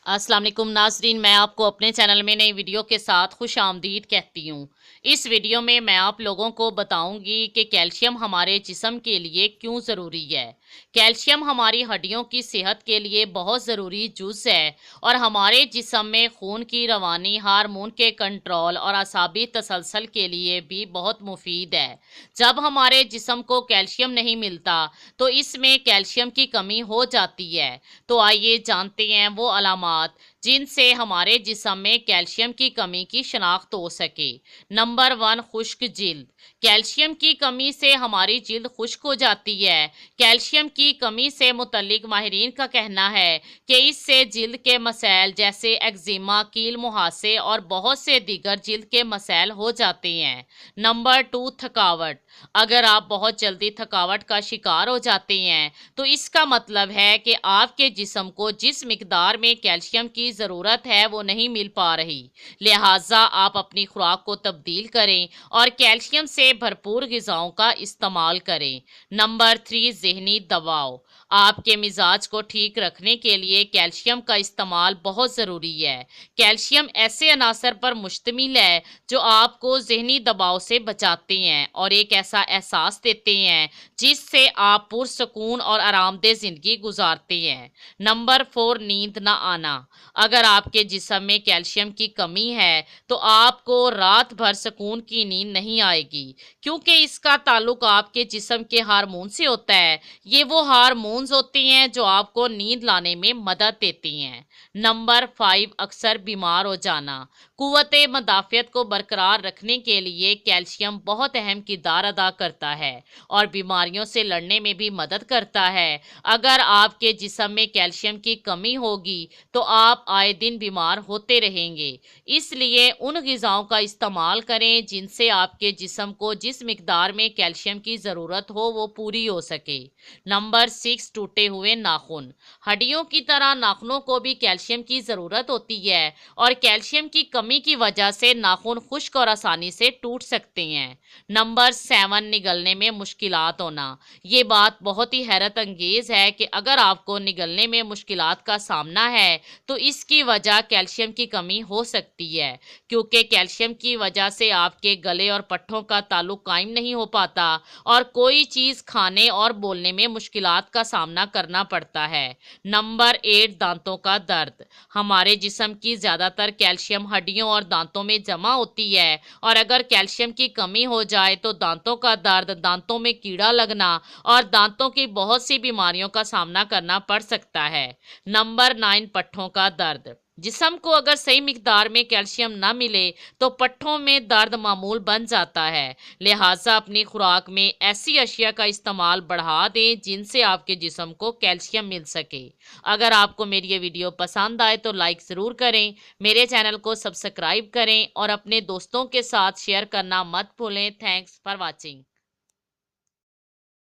अस्सलाम वालेकुम नाजरीन, मैं आपको अपने चैनल में नई वीडियो के साथ खुश आमदीद कहती हूँ। इस वीडियो में मैं आप लोगों को बताऊंगी कि कैल्शियम हमारे जिस्म के लिए क्यों ज़रूरी है। कैल्शियम हमारी हड्डियों की सेहत के लिए बहुत ज़रूरी जुज़ है और हमारे जिस्म में खून की रवानी, हार्मोन के कंट्रोल और असाबी तसलसल के लिए भी बहुत मुफीद है। जब हमारे जिस्म को कैल्शियम नहीं मिलता तो इसमें कैल्शियम की कमी हो जाती है। तो आइए जानते हैं वो अलामात जिनसे हमारे जिस्म में कैल्शियम की कमी की शनाख्त हो सके। नंबर 1, खुश्क जिल्द। कैल्शियम की कमी से हमारी जिल्द खुश्क हो जाती है। कैल्शियम की कमी से मुतल्लिक माहिरीन का कहना है कि इससे जिल्द के मसाइल जैसे एक्जिमा, कील मुहासे और बहुत से दीगर जिल्द के मसाइल हो जाते हैं। नंबर 2, थकावट। अगर आप बहुत जल्दी थकावट का शिकार हो जाते हैं तो इसका मतलब है कि आपके जिस्म को जिस मिकदार में कैल्शियम की ज़रूरत है वो नहीं मिल पा रही। लिहाजा आप अपनी खुराक को तब्दील करें और कैल्शियम से भरपूर ग़िज़ाओं का इस्तेमाल करें। नंबर 3, ज़हनी दबाव। आपके मिजाज को ठीक रखने के लिए कैल्शियम का इस्तेमाल बहुत ज़रूरी है। कैल्शियम ऐसे अनासर पर मुश्तमिल है जो आपको ज़हनी दबाव से बचाते हैं और एक ऐसा एहसास देते हैं जिससे आप पुरसकून और आरामदेह ज़िंदगी गुजारते हैं। नंबर 4, नींद न आना। अगर आपके जिस्म में कैल्शियम की कमी है तो आपको रात भर सुकून की नींद नहीं आएगी, क्योंकि इसका ताल्लुक आपके जिस्म के हार्मोन से होता है। ये वो हार्मोन्स होते हैं जो आपको नींद लाने में मदद देती हैं। नंबर 5, अक्सर बीमार हो जाना। कुव्वते मदाफ़ियत को बरकरार रखने के लिए कैल्शियम बहुत अहम किरदार अदा करता है और बीमारियों से लड़ने में भी मदद करता है। अगर आपके जिस्म में कैल्शियम की कमी होगी तो आप आए दिन बीमार होते रहेंगे। इसलिए उन ग़िज़ाओं का इस्तेमाल करें जिनसे आपके जिस्म को जिस मिकदार में कैल्शियम की ज़रूरत हो वो पूरी हो सके। नंबर 6, टूटे हुए नाखून। हड्डियों की तरह नाखूनों को भी कैल्शियम की ज़रूरत होती है और कैल्शियम की कमी की वजह से नाखून खुश्क और आसानी से टूट सकते हैं। नंबर 7, निगलने में मुश्किलात होना। ये बात बहुत ही हैरत अंगेज़ है कि अगर आपको निगलने में मुश्किलात का सामना है तो इसकी वजह कैल्शियम की कमी हो सकती है, क्योंकि कैल्शियम की वजह से आपके गले और पट्ठों का ताल्लुक कायम नहीं हो पाता और कोई चीज़ खाने और बोलने में मुश्किलात का सामना करना पड़ता है। नंबर 8, दांतों का दर्द। हमारे जिस्म की ज़्यादातर कैल्शियम हड्डियों और दांतों में जमा होती है और अगर कैल्शियम की कमी हो जाए तो दांतों का दर्द, दांतों में कीड़ा लगना और दांतों की बहुत सी बीमारियों का सामना करना पड़ सकता है। नंबर 9, पट्ठों का दर्द। जिस्म को अगर सही मिकदार में कैल्शियम ना मिले तो पट्ठों में दर्द मामूल बन जाता है। लिहाजा अपनी खुराक में ऐसी अशिया का इस्तेमाल बढ़ा दें जिनसे आपके जिस्म को कैल्शियम मिल सके। अगर आपको मेरी ये वीडियो पसंद आए तो लाइक ज़रूर करें, मेरे चैनल को सब्सक्राइब करें और अपने दोस्तों के साथ शेयर करना मत भूलें। Thanks for watching.